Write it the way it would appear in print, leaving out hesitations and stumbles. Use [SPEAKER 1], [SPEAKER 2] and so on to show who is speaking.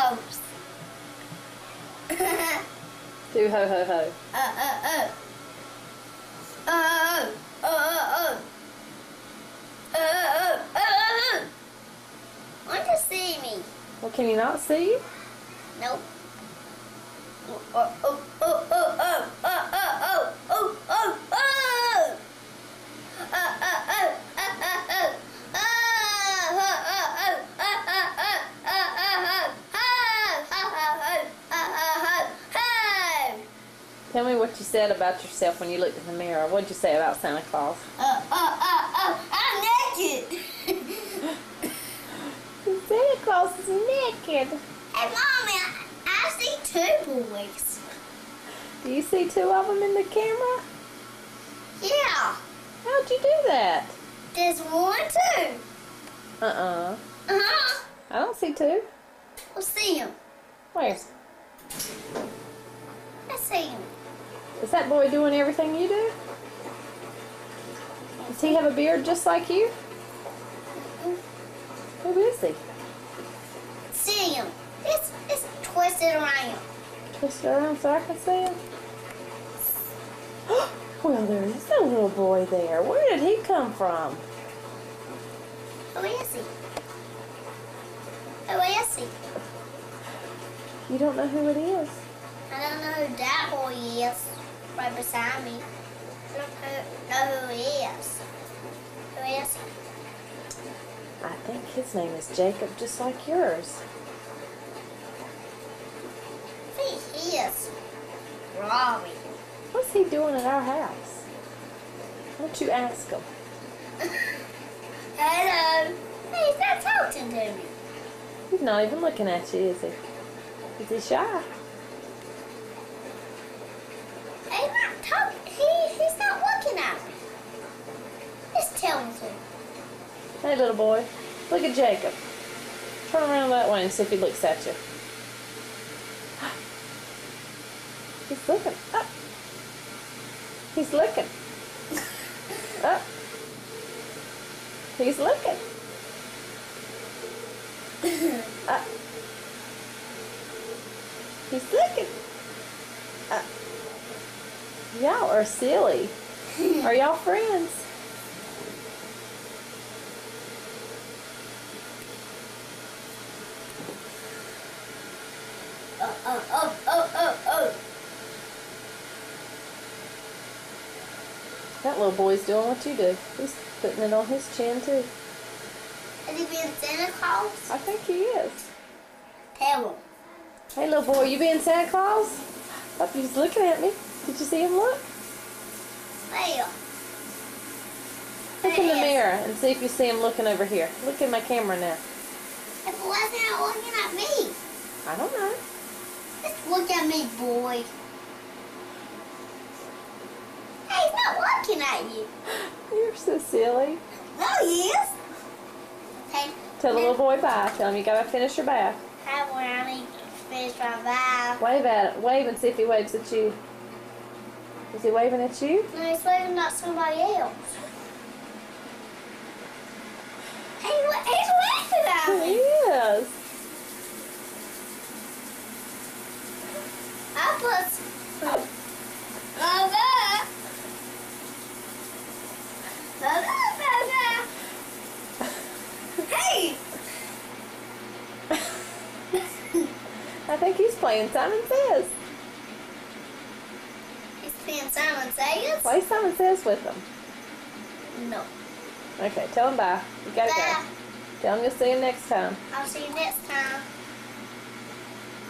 [SPEAKER 1] Claus.
[SPEAKER 2] Do ho ho ho.
[SPEAKER 1] Want to see me?
[SPEAKER 2] Well, can you not see you?
[SPEAKER 1] Nope.
[SPEAKER 2] Tell me what you said about yourself when you looked in the mirror. What did you say about Santa Claus?
[SPEAKER 1] I'm naked.
[SPEAKER 2] Santa Claus is naked.
[SPEAKER 1] Hey, Mommy, I see two boys.
[SPEAKER 2] Do you see two of them in the camera?
[SPEAKER 1] Yeah.
[SPEAKER 2] How'd you do that?
[SPEAKER 1] There's one, too.
[SPEAKER 2] I don't see two.
[SPEAKER 1] We'll see him.
[SPEAKER 2] Where?
[SPEAKER 1] I see him.
[SPEAKER 2] Is that boy doing everything you do? Does he have a beard just like you? Who is he?
[SPEAKER 1] See him. It's twisted around.
[SPEAKER 2] Twist it around so I can see him. Well, there is a little boy there. Where did he come from?
[SPEAKER 1] Who is he? Who is he?
[SPEAKER 2] You don't know who it is.
[SPEAKER 1] I don't know who that boy is right beside me. I don't know who he is. Who is he?
[SPEAKER 2] I think his name is Jacob, just like yours.
[SPEAKER 1] He is Robbie.
[SPEAKER 2] What's he doing at our house? Why don't you ask him?
[SPEAKER 1] Hello. Hey, he's not talking to me.
[SPEAKER 2] He's not even looking at you, is he? Is he shy?
[SPEAKER 1] He's not talking. He's not looking at me. Just tell him to.
[SPEAKER 2] Hey, little boy. Look at Jacob. Turn around that way and see if he looks at you. He's looking up. He's looking up. He's looking up. He's looking up. Y'all are silly. Are y'all friends?
[SPEAKER 1] Oh.
[SPEAKER 2] That little boy's doing what you do. He's putting it on his chin too.
[SPEAKER 1] Is he being Santa Claus?
[SPEAKER 2] I think he is.
[SPEAKER 1] Tell him.
[SPEAKER 2] Hey, little boy, you being Santa Claus? Oh, he's looking at me. Did you see him look?
[SPEAKER 1] Well.
[SPEAKER 2] Look in the mirror and see if you see him looking over here. Look at my camera now.
[SPEAKER 1] If it wasn't looking at me.
[SPEAKER 2] I don't know.
[SPEAKER 1] Just look at me, boy. Hey, he's not looking at you.
[SPEAKER 2] You're so silly.
[SPEAKER 1] No, he is. Hey,
[SPEAKER 2] Tell the little boy bye. Tell him you gotta finish your bath.
[SPEAKER 1] hi, I need to finish my bath.
[SPEAKER 2] Wave at it. Wave and see if he waves at you. Is he waving at you?
[SPEAKER 1] No, he's waving at somebody else. Hey, he's waving at
[SPEAKER 2] He
[SPEAKER 1] me.
[SPEAKER 2] is.
[SPEAKER 1] I put Hey!
[SPEAKER 2] I think he's playing Simon Says.
[SPEAKER 1] He's playing Simon Says?
[SPEAKER 2] Play Simon Says with him.
[SPEAKER 1] No.
[SPEAKER 2] Okay, tell him bye. You gotta
[SPEAKER 1] Bye.
[SPEAKER 2] go. Tell him you'll see him next time.
[SPEAKER 1] I'll see you next time.